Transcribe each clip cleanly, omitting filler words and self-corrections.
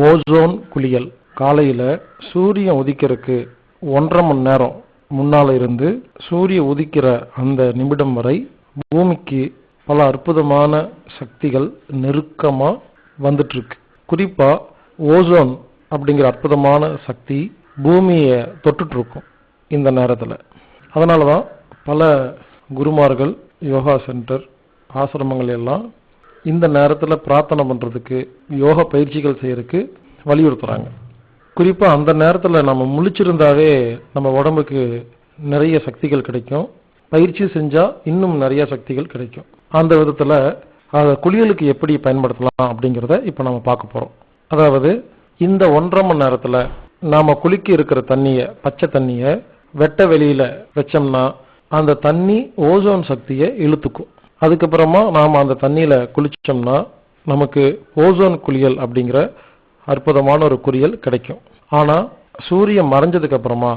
Ozone குளியல் காலையில் சூரியன் உதிக்கிறதுக்கு 1.5 மணி நேரம் முன்னால் இருந்து சூரிய உதிக்கிற அந்த நிமிடம் வரை பூமிக்கு பல அற்புதமான சக்திகள் நெருக்கமாக வந்துட்டு இருக்கு. குறிப்பாக ஓசோன் அப்படிங்கிற அற்புதமான சக்தி பூமியை தொட்டுட்டு இருக்கும் இந்த நேரத்தில். அதனால தான் பல குருமார்கள், யோகா சென்டர், ஆசிரமங்கள் எல்லாம் இந்த நேரத்தில் பிரார்த்தனை பண்ணுறதுக்கு, யோகா பயிற்சிகள் செய்யறதுக்கு வலியுறுத்துறாங்க. குறிப்பாக அந்த நேரத்தில் நம்ம முழிச்சிருந்தாவே நம்ம உடம்புக்கு நிறைய சக்திகள் கிடைக்கும். பயிற்சி செஞ்சால் இன்னும் நிறைய சக்திகள் கிடைக்கும். அந்த விதத்தில் அதை குளியலுக்கு எப்படி பயன்படுத்தலாம் அப்படிங்கிறத இப்போ நம்ம பார்க்க போகிறோம். அதாவது இந்த 1.5 மணி நேரத்தில் நாம் குளிக்க இருக்கிற தண்ணியை, பச்சை தண்ணியை வெட்ட வெளியில் வச்சோம்னா அந்த தண்ணி ஓசோன் சக்தியை இழுத்துக்கும். அதுக்கப்புறமா நாம் அந்த தண்ணியில் குளிச்சோம்னா நமக்கு ஓசோன் குளியல் அப்படிங்கிற அற்புதமான ஒரு குளியல் கிடைக்கும். ஆனால் சூரியன் மறைஞ்சதுக்கு அப்புறமா,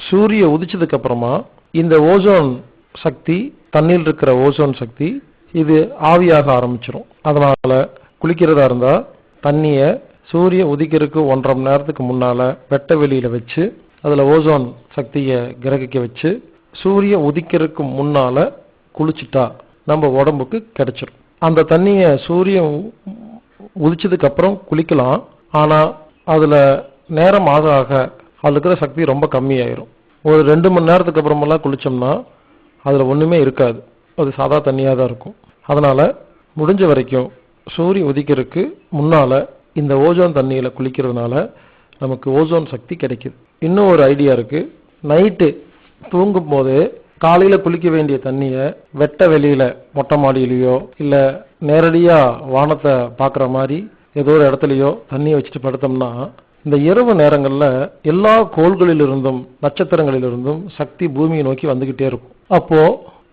சூரிய உதிச்சதுக்கு அப்புறமா இந்த ஓசோன் சக்தி, தண்ணியில் இருக்கிற ஓசோன் சக்தி இது ஆவியாக ஆரம்பிச்சிடும். அதனால குளிக்கிறதா இருந்தால் தண்ணியை சூரிய உதிக்கிறதுக்கு 1.5 மணி நேரத்துக்கு முன்னால் வெட்ட வெளியில் வச்சு அதில் ஓசோன் சக்தியை கிரகிக்க வச்சு சூரிய உதிக்கிறதுக்கு முன்னால் குளிச்சுட்டா நம்ம உடம்புக்கு கிடைச்சிடும். அந்த தண்ணியை சூரியன் உதிச்சதுக்கு அப்புறம் குளிக்கலாம். ஆனால் அதில் நேரம் ஆக ஆக அதில் இருக்கிற சக்தி ரொம்ப கம்மியாயிரும். ஒரு 2 மணி நேரத்துக்கு அப்புறமெல்லாம் குளித்தோம்னா அதில் ஒன்றுமே இருக்காது, அது சாதா தண்ணியாக தான் இருக்கும். அதனால் முடிஞ்ச வரைக்கும் சூரிய உதிக்கிறதுக்கு முன்னால் இந்த ஓசோன் தண்ணியில் குளிக்கிறதுனால நமக்கு ஓசோன் சக்தி கிடைக்குது. இன்னும் ஒரு ஐடியா இருக்குது. நைட்டு தூங்கும் போது காலையில் குளிக்க வேண்டிய தண்ணியை வெட்ட வெளியில், மொட்டை மாடியிலையோ இல்லை நேரடியாக வானத்தை பார்க்குற மாதிரி ஏதோ ஒரு இடத்துலையோ தண்ணியை வச்சுட்டு படுத்தோம்னா இந்த இரவு நேரங்களில் எல்லா கோள்களிலிருந்தும் நட்சத்திரங்களிலிருந்தும் சக்தி பூமியை நோக்கி வந்துக்கிட்டே இருக்கும்.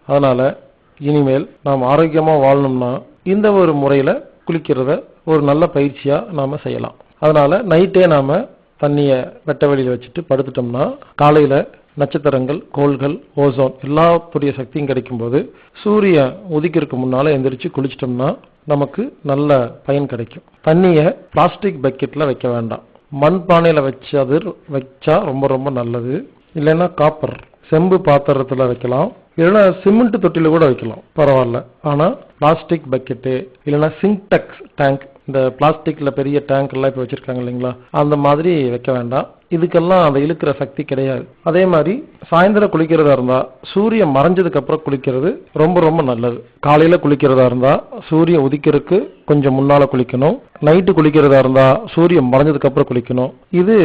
அதனால் இனிமேல் நாம் ஆரோக்கியமாக வாழணும்னா இந்த ஒரு முறையில் குளிக்கிறத ஒரு நல்ல பயிற்சியாக நாம் செய்யலாம். அதனால் நைட்டே நாம் தண்ணியை வெட்ட வெளியில் வச்சுட்டு படுத்துட்டோம்னா காலையில் நட்சத்திரங்கள், கோள்கள், ஓசோன் எல்லாத்துடைய சக்தியும் கிடைக்கும்போது சூரியன் உதிக்கிறதுக்கு முன்னால் எந்திரிச்சு குளிச்சிட்டோம்னா நமக்கு நல்ல பயன் கிடைக்கும். தண்ணியை பிளாஸ்டிக் பக்கெட்டில் வைக்க வேண்டாம், மண் பானையில் வச்சா ரொம்ப ரொம்ப நல்லது. இல்லைன்னா காப்பர் செம்பு பாத்திரத்தில் வைக்கலாம், இல்லைன்னா சிமெண்ட் தொட்டியில் கூட வைக்கலாம், பரவாயில்ல. ஆனால் பிளாஸ்டிக் பக்கெட்டு இல்லைன்னா சிங்டெக்ஸ் டேங்க், இந்த பிளாஸ்டிக்கில் பெரிய டேங்க் எல்லாம் இப்போ வச்சுருக்காங்க இல்லைங்களா, அந்த மாதிரி வைக்க வேண்டாம். இதுக்கெல்லாம் அதை இழுக்கிற சக்தி கிடையாது. அதே மாதிரி சாயந்தரம் குளிக்கிறதா இருந்தால் சூரியன் மறைஞ்சதுக்கு அப்புறம் குளிக்கிறது ரொம்ப ரொம்ப நல்லது. காலையில் குளிக்கிறதா இருந்தால் சூரியன் உதிக்கிறதுக்கு கொஞ்சம் முன்னால் குளிக்கணும். நைட்டு குளிக்கிறதா இருந்தால் சூரியன் மறைஞ்சதுக்கு அப்புறம் குளிக்கணும். இது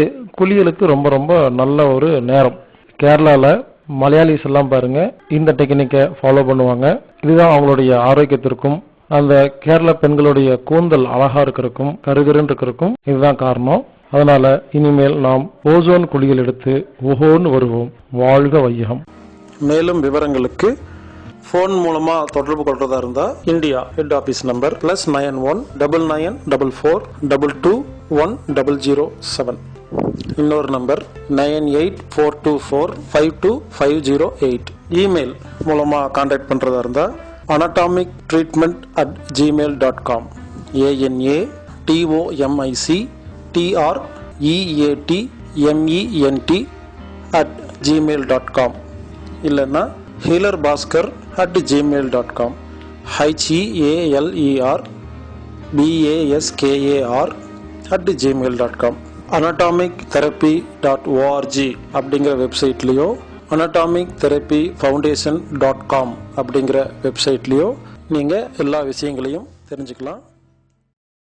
குளியலுக்கு ரொம்ப ரொம்ப நல்ல ஒரு நேரம். கேரளாவில் மலையாளிஸ் எல்லாம் பாருங்க இந்த டெக்னிக்கை ஃபாலோ பண்ணுவாங்க. இதுதான் அவங்களுடைய ஆரோக்கியத்திற்கும் அந்த கேரள பெண்களுடைய கூந்தல் அழகா இருக்கிறதுக்கும் கருகருன்னு இருக்கிறதுக்கும் இதுதான் காரணம். அதனால இனிமேல் நாம் ஓசோன் குளியல் எடுத்து ஓஹோன்னு வருவோம். வாழ்க வையகம். மேலும் விவரங்களுக்கு போன் மூலமா தொடர்பு கொள்றதா இருந்தா இந்தியா ஹெட் ஆபீஸ் நம்பர் +91 9944221007. இன்னொரு நம்பர் 9842452508. இமெயில் மூலமா கான்டாக்ட் பண்றதா இருந்தா anatomictreatment@gmail.com. ANATOMICTREATMENT@gmail.com. இல்லைன்னா healerbhaskar@gmail.com. HEALERBASKAR@gmail.com. anatomictherapy.org அப்படிங்கிற வெப்சைட்லேயோ anatomictherapyfoundation.com அப்படிங்கிற வெப்சைட்லேயோ நீங்கள் எல்லா விஷயங்களையும் தெரிஞ்சுக்கலாம்.